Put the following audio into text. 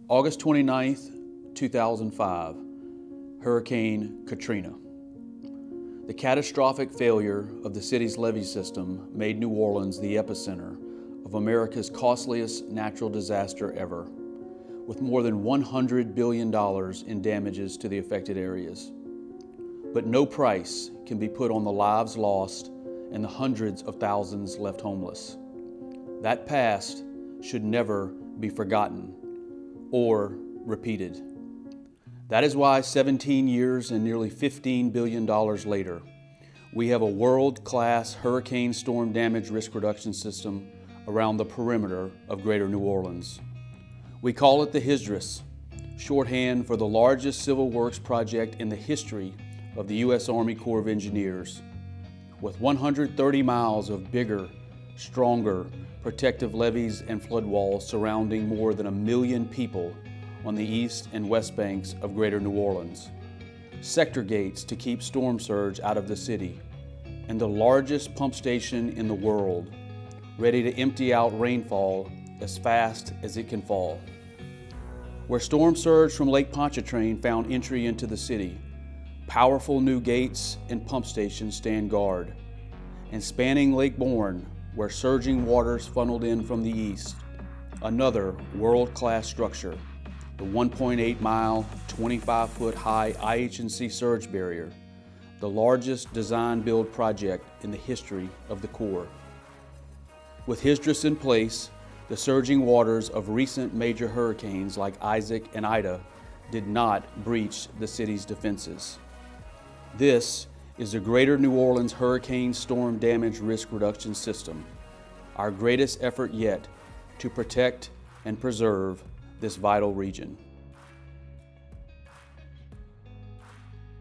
August 29th, 2005, Hurricane Katrina. The catastrophic failure of the city's levee system made New Orleans the epicenter of America's costliest natural disaster ever, with more than $100 billion in damages to the affected areas. But no price can be put on the lives lost and the hundreds of thousands left homeless. That past should never be forgotten or repeated. That is why 17 years and nearly $15 billion later, we have a world-class hurricane storm damage risk reduction system around the perimeter of Greater New Orleans. We call it the HSDRRS, shorthand for the largest civil works project in the history of the U.S. Army Corps of Engineers, with 130 miles of bigger, stronger, protective levees and flood walls surrounding more than 1 million people on the east and west banks of Greater New Orleans, sector gates to keep storm surge out of the city, and the largest pump station in the world, ready to empty out rainfall as fast as it can fall. Where storm surge from Lake Pontchartrain found entry into the city, powerful new gates and pump stations stand guard. And spanning Lake Borgne, where surging waters funneled in from the east, another world-class structure, the 1.8-mile, 25-foot high IH&C surge barrier, the largest design-build project in the history of the Corps. With HSDRRS in place, the surging waters of recent major hurricanes like Isaac and Ida did not breach the city's defenses. This is the Greater New Orleans Hurricane Storm Damage Risk Reduction System, our greatest effort yet to protect and preserve this vital region.